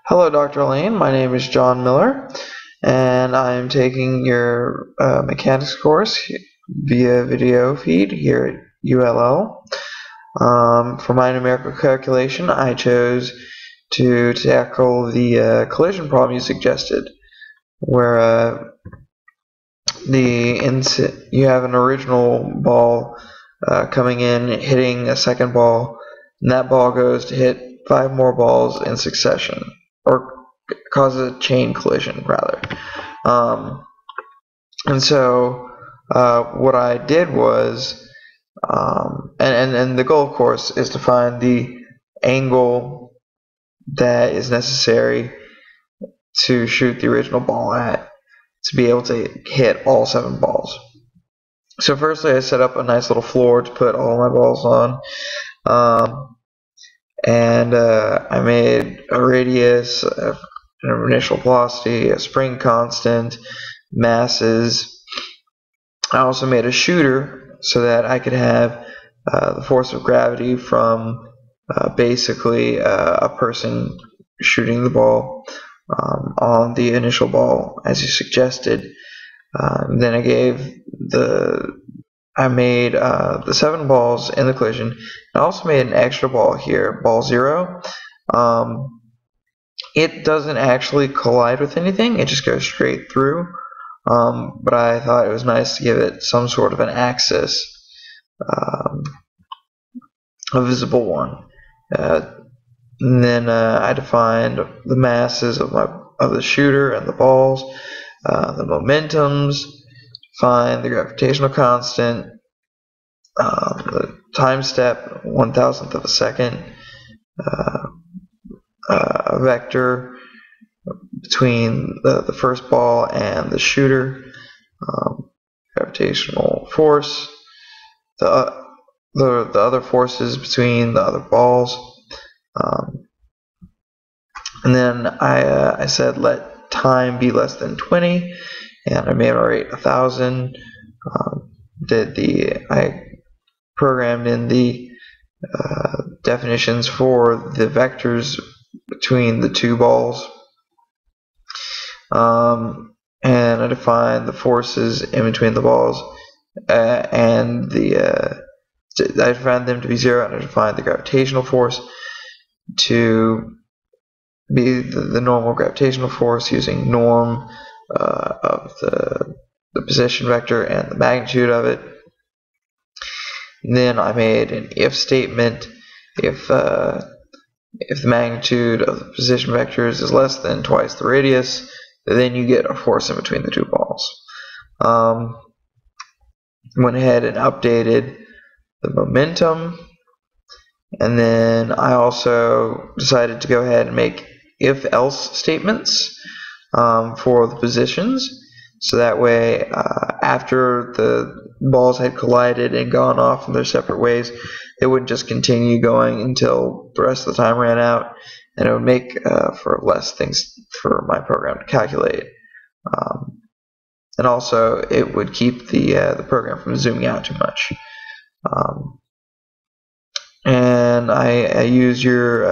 Hello, Dr. Lane. My name is John Miller, and I am taking your mechanics course via video feed here at ULL. For my numerical calculation, I chose to tackle the collision problem you suggested, where you have an original ball coming in, hitting a second ball, and that ball goes to hit 5 more balls in succession, or causes a chain collision, rather. And so what I did was, and the goal, of course, is to find the angle that is necessary to shoot the original ball at, to be able to hit all 7 balls. So firstly, I set up a nice little floor to put all my balls on, and I made a radius, an initial velocity, a spring constant, masses. I also made a shooter so that I could have the force of gravity from basically a person shooting the ball on the initial ball, as you suggested. Then I made the 7 balls in the collision. I also made an extra ball here, ball 0. It doesn't actually collide with anything, it just goes straight through. But I thought it was nice to give it some sort of an axis, a visible one. And then I defined the masses of the shooter and the balls, the momentums, find the gravitational constant, the time step, 1,000th of a second, a vector between the first ball and the shooter, gravitational force, the other forces between the other balls, and then I said let time be less than 20, and I made my rate 1,000. I programmed in the definitions for the vectors between the 2 balls, and I defined the forces in between the balls, and I found them to be 0, and I defined the gravitational force to be the normal gravitational force using norm of the position vector and the magnitude of it. And then I made an if statement. If the magnitude of the position vectors is less than twice the radius, then you get a force in between the 2 balls. Went ahead and updated the momentum, and then I also decided to go ahead and make if-else statements for the positions, so that way after the balls had collided and gone off in their separate ways, they wouldn't just continue going until the rest of the time ran out, and it would make for less things for my program to calculate. And also it would keep the program from zooming out too much. And I use your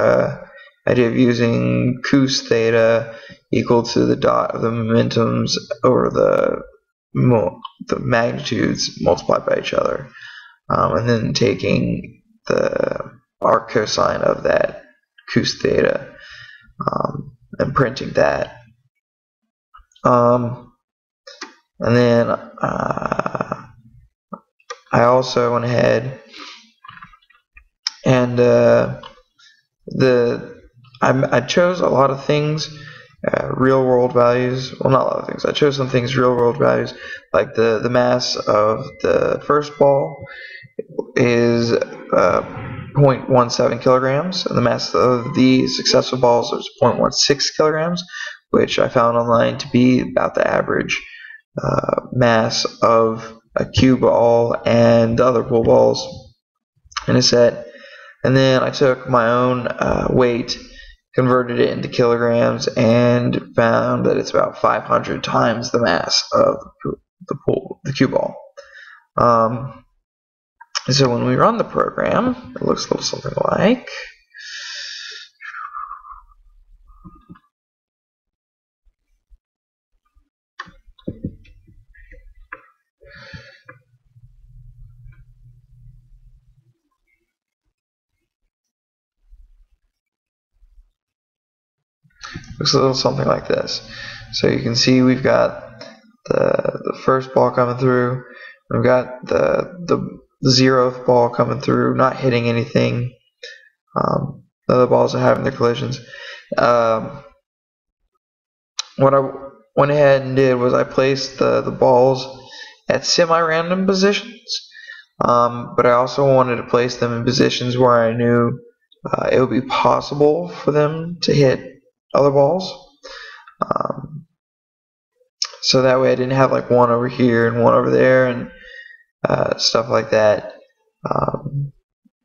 idea of using cos theta equal to the dot of the momentums over the magnitudes multiplied by each other, and then taking the arc cosine of that cos theta and printing that. And then I also went ahead and I chose a lot of things, real world values. Well, not a lot of things. I chose some things real world values, like the mass of the first ball is 0.17 kilograms, and the mass of the successful balls is 0.16 kilograms, which I found online to be about the average mass of a cue ball and the other pool balls in a set. And then I took my own weight, converted it into kilograms, and found that it's about 500 times the mass of the cue ball. So when we run the program, it looks a little something like Looks a little something like this. So you can see we've got the first ball coming through. We've got the 0th ball coming through, not hitting anything. The other balls are having their collisions. What I went ahead and did was I placed the balls at semi-random positions, but I also wanted to place them in positions where I knew it would be possible for them to hit other balls. So that way I didn't have like one over here and one over there and stuff like that.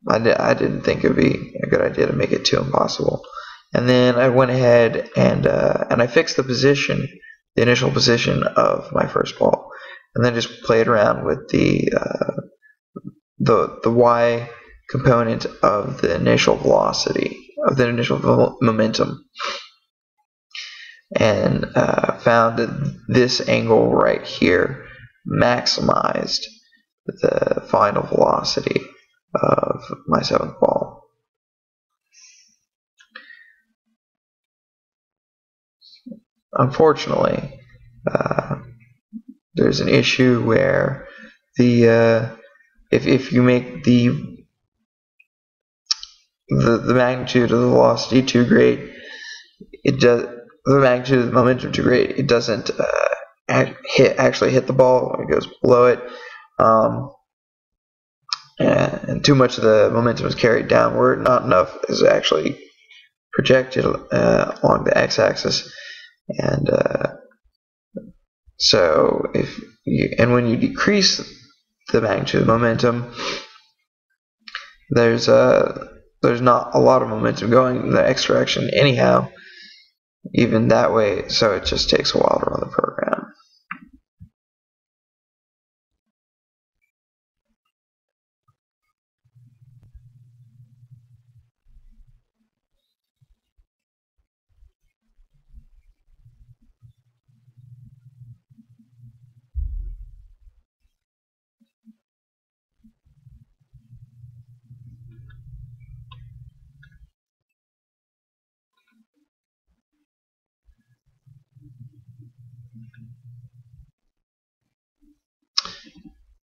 I didn't think it would be a good idea to make it too impossible. And then I went ahead and I fixed the position, the initial position of my first ball, and then just played around with the y component of the initial velocity, of the initial momentum, and found that this angle right here maximized the final velocity of my 7th ball. Unfortunately, there's an issue where the if you make the magnitude of the velocity too great, the magnitude of the momentum too great, it doesn't actually hit the ball. It goes below it, and too much of the momentum is carried downward. Not enough is actually projected along the x-axis. And so when you decrease the magnitude of momentum, there's not a lot of momentum going in the x direction anyhow, even that way, so it just takes a while to run the program.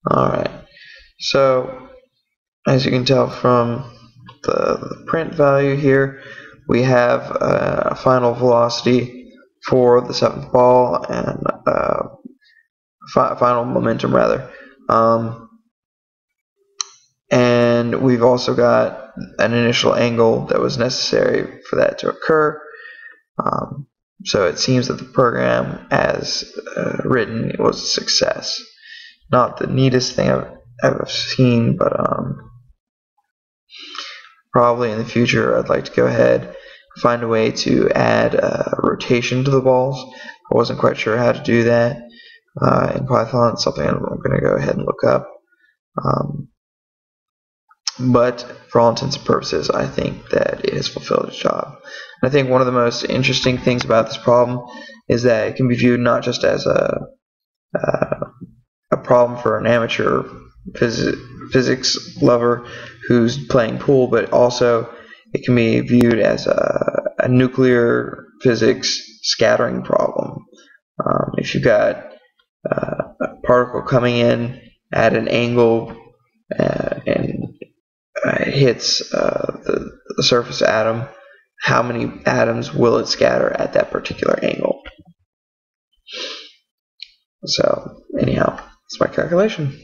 Alright, so as you can tell from the print value here, we have a final velocity for the 7th ball and final momentum rather. And we've also got an initial angle that was necessary for that to occur. So it seems that the program as written was a success. Not the neatest thing I've ever seen, but probably in the future I'd like to go ahead and find a way to add rotation to the balls. I wasn't quite sure how to do that in Python. It's something I'm going to go ahead and look up. But for all intents and purposes, I think that it has fulfilled its job. And I think one of the most interesting things about this problem is that it can be viewed not just as a problem for an amateur physics lover who's playing pool, but also it can be viewed as a nuclear physics scattering problem. If you've got a particle coming in at an angle and hits the surface atom, how many atoms will it scatter at that particular angle? So anyhow, that's my calculation.